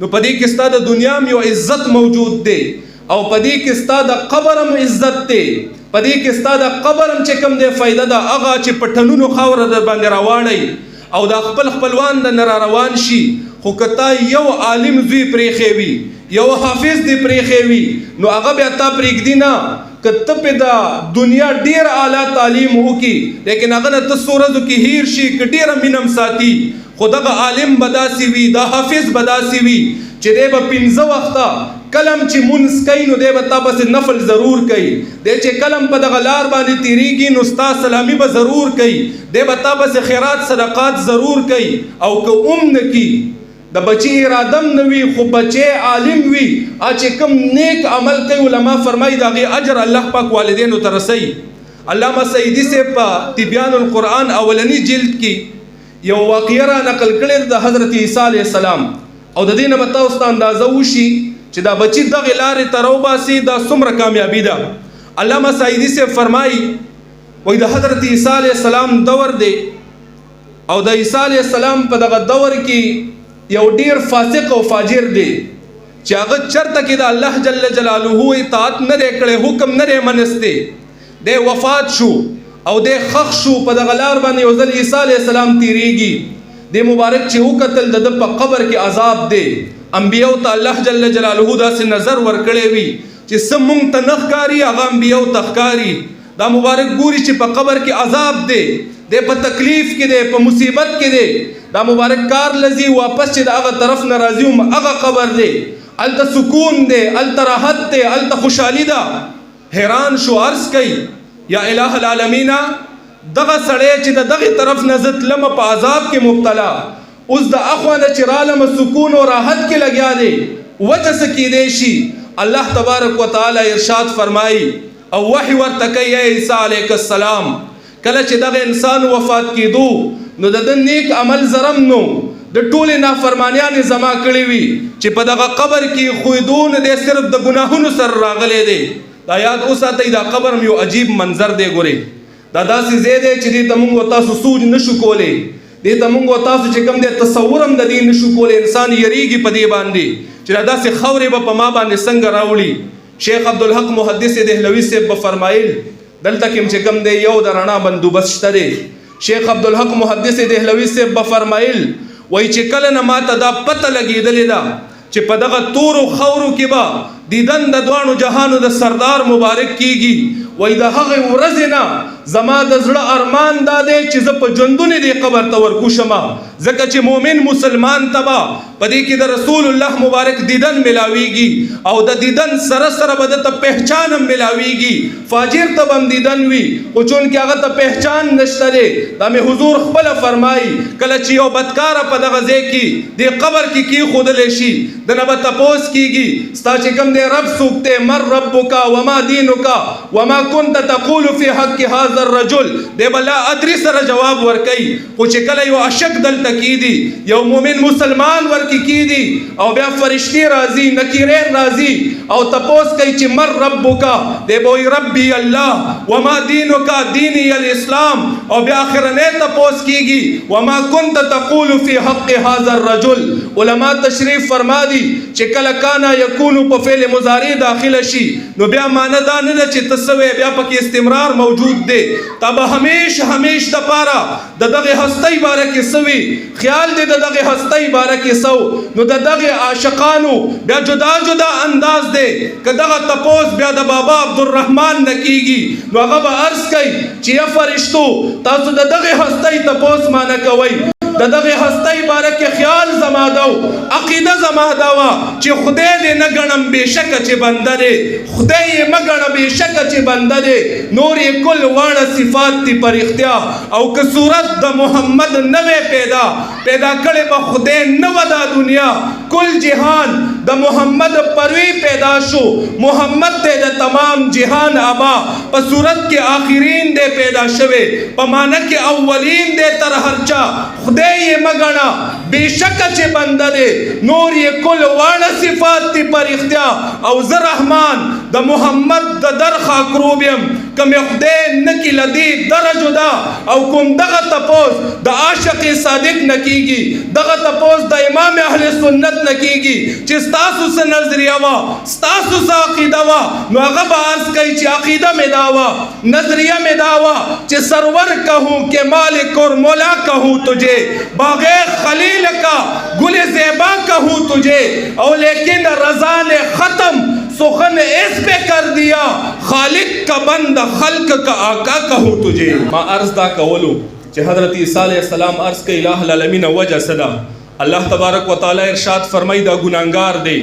نو پدې کې ستا د دنیا یو عزت موجود دی او پدې کې ستا د قبر هم عزت دی، پدې کې ستا د قبر هم چې کوم دی فایده ده هغه چې په ټنونو خاوره در باندې راواړی او د خپل خپلوان د نه روان شي. خو که تا یو عالم زوی پرېښی وي، یو حافظ دې پرېښی وي، نو هغه بیا تا پرېږدي نه. که ته پې د دنیا ډېر اعلی تعلیم وکړي لیکن هغه نه ته څو ورځو کې هیر شي، که ډېره مینه هم ساتي، خو دغه عالم به داسې وي، دا حافظ به داسې وي چې دی به 15 وخته کلم چې مونځ کوي نو دی به تا پسې نفل ضرور کوي، دی چې کلم په دغه لار باندې تېرېږي نو ستا سلامي به ضرور کوي، دی به تا پسې خیرات صدقات ضرور کوي. او که نه کي د بچی ارادم نه وي خو بچی عالم وي، چې کوم نیک عمل کوي علما فرمایي د هغې اجر الله پاک والدینو ته رسوي. علامه سعیدي صاحب په تبیان القرآن اولني جلد کې یو واقعه را نقل کړې د حضرت عیسی علیه السلام، او د دې نه به تاسو ته اندازه وشي چې دا بچی دغې لارې ته راوباسي دا څومره کامیابي ده. علامه سعیدي صاحب فرمایي وایي د حضرت عیسی علیه السلام دور دی او د عیسی علیه السلام په دغه دور کې یو ډیر فاسق او فاجر دی چې هغه چرته کې د الله جل جلاله اطاعت نه دی کړی، حکم نه دی منستی، دی وفات شو او دی خخ شو. په دغه لار باندې یو ځل عیسی علیه السلام تیریږي، دی مبارک چې وکتل د ده په قبر کې عذاب دی. انبیاو ته الله جل جلاله داسې نظر ورکړی وي چې څه مونږ ته نه ښکاري هغه انبیاو ته ښکاري. دا مبارک ګوري چې په قبر کې عذاب دی، دی په تکلیف کې دی، په مصیبت کې دی. دا مبارک کار لذي واپس چې د هغه طرف نه راځي هم هغه قبر دی، هلته سکون دی، هلته راحت دی، هلته خوشحالي ده. حیران شو، عرض کوي یا الہ العالمین دغه سړی چې د دغې طرف نه زه تلمه په عذاب کې مبتلا، اوس د اخوا نه چې رالمه سکون او راحت کې لګیا دی، وجه څه کیدی شي؟ الله تبارک وتعالی ارشاد فرمایي او وحی ورته کوي یا عیسی علیه السلام کله چې دغه انسان وفات کېدو نو د ده نیک عمل زرم نو د ټولې نافرمانیانې زما کړې وي چې په دغه قبر کې خویدو نه دی، صرف د ګناهونو سره راغلی دی. دا یاد وساتئ دا قبر هم یو عجیب منظر دی. ګورئ دا داسې ځای دی چې دې ته موږ او تاسو سوچ نه شو کولی، دې ته موږ او تاسو چې کوم دی تصور هم د دې نه شو کولی. انسان یریږي په دې باندې چې دا داسې خاورې به په ما باندې څنګه راوړي. شیخ عبدالحق محدث دهلوي صاحب به فرمایل دلته کې چې کوم دی یو د رڼا بندوبست شته دی. شیخ عبدالحق محدث دهلوي صاحب به فرمایل وایي چې کله نه ماته دا پته لګېدلې ده چې په دغه تورو خاورو کې به دیدن د دواړو جهانو د سردار مبارک کیږي. وایي د هغې ورځې نه زما د زړه ارمان دا دی چې زه په ژوندون دې قبر ته ورکوشمه، ځکه چې مؤمن مسلمان ته به په دې کې د رسول الله مبارک دیدن ملاویږي او د دیدن سره سره به دته پہچان هم ملاویږي. فاجر ته به هم دیدن وي خو چونکې هغه ته پہچان نشته دی. دا مې حضور خپله فرمایي کله چې یو بدکاره په دغه ځای کې دې قبر کې کېښودلی شي د نه به تپوس کېږي ستا چې کوم دی رب څوک دی، من ربک وما دینک وما كنت تقول في حق هذا الرجل، دی به لا ادري سره جواب ورکوي. خو چې کله یو اشک دلته کېدي، یو مؤمن مسلمان ورکې کېدي او بیا فرشتې راځي، نکیرین راځي او تپوس کوي چې من ربک، دی به وایي ربي الله، وما دینک دینی الاسلام، او بیا آخرنی تپوس کېږي وما كنت تقول في حق هذا الرجل. علما تشریف فرما دي چې کله کانا یکونو په فعل مضارع داخله شي نو بیا معنی دا نه ده چې ته څه بیا پکې استمرار موجود دی. تا به همیش دپاره د دغې هستۍ باره کې څه وي، خیال دی د دغې هستۍ باره کې څه نو د دغې عاشقانو بیا جدا جدا انداز دی. که دغه تپوس بیا د بابا عبدالرحمن نه کېږي نو هغه به عرض کوي چې یا فرشتو تاسو د دغې هستۍ تپوس معنی کوئ، د دغې هستۍ باره کې خیال زما ده او عقیده زما ده وه چې خدای دې نه ګڼم بېشکه چې بنده دی، خدای یې مه ګڼه بېشکه چې بنده دی، نور یې کل واړه صفات دي په رښتیا. او که صورت د محمد نه وی پیدا کړې به خدای نه وه دا دنیا، کل جهان د محمد پروي پیدا شو، محمد دی د تمام جهان آبا، په صورت کې آخرین دی پیدا شوی، په معنی کې اولین دی تر هر چا، خدای یې مه ګڼه بېشکه چې بنده دی، نور یې کل واړه صفات دي په رښتیا. او زه رحمان د محمد د درخه کروبیم کم خدای نکی لدی درجو دا او کوم دغه تپوس د عاشق صادق نکیږي دغه تپوس د امام اهل سنت نکیږي چې ستاسو سره نظریه وا ستاسو سره عقیده وا نو هغه به عرض کوي چې عقیده می داوا نظریه می داوا چې سرور کہوں کہ مالک اور مولا کہوں تجھے باغ خلیل کا گل زیبا کہوں تجھے اور لیکن رضا نے ختم سخن اس پہ کر دیا خالق کا بند خلق کا آقا کہوں تجھے ما عرض دا کولو چې حضرت عیسیٰ علیہ السلام عرض کہ الہ العالمین وجہ صدا اللہ تبارک و تعالی ارشاد فرمائی دا گناہگار دے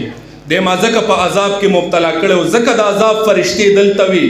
دے ما زکا پا عذاب کی مبتلا کڑے زکا دا عذاب فرشتی دلتوی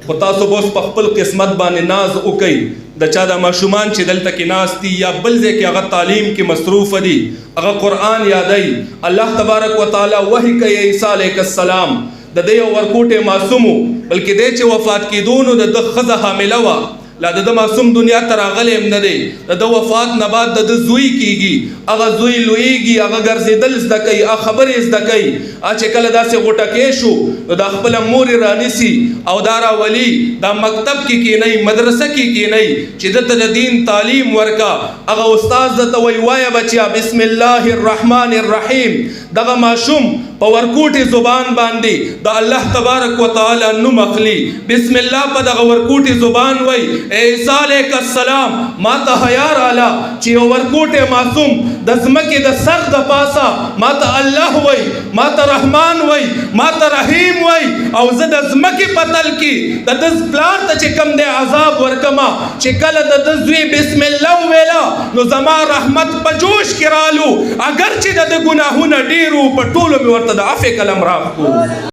خو تاسو بوس په خپل قسمت باندې ناز وکئ د چا د ماشومان چې دلته کې ناستي یا بل ځای کې هغه تعلیم کې مصروف دي هغه قرآن یادوي الله تبارک وتعالی وحی کوي عیسی علیه السلام د دې یو ورکوټې معصوم بلکې دی چې وفات کېدو نو د ښځه حامله وه لا د معصوم دنیا ته راغلی هم نه دی د وفات نه بعد د زوی کېږي هغه زوی لویږي هغه ګرځېدل زده کوي هغه خبرې زده کوي چې کله داسې غوټکې شو نو دا خپله مور یې رانیسي او دا راولي دا مکتب کې کېنئ مدرسه کې کېنئ چې دته د دین تعلیم ورکا هغه استاد درته وایي وایه بچیا بسم الله الرحمن الرحیم دغه ماشوم په ورکوټې زبان باندې د الله تبارک وتعالی نوم اخلي بسم الله په دغه ورکوټې زبان وایي عیسی علیہ السلام ما ته حیا رااله چې یو ورکوټې معصوم د ځمکې د سر د پاسه ما ته الله وایي ما ته رحمان وایي ما ته رحیم وایي او زه د ځمکې په تل کې د ده پلار ته چې کوم دی عذاب ورکما چې کله د ده زوی بسم الله ویلا نو زما رحمت په جوش کې رالو اگر چې د ده ګناهونه ډېرو په ټولو مې ورته د عفو قلم راکړو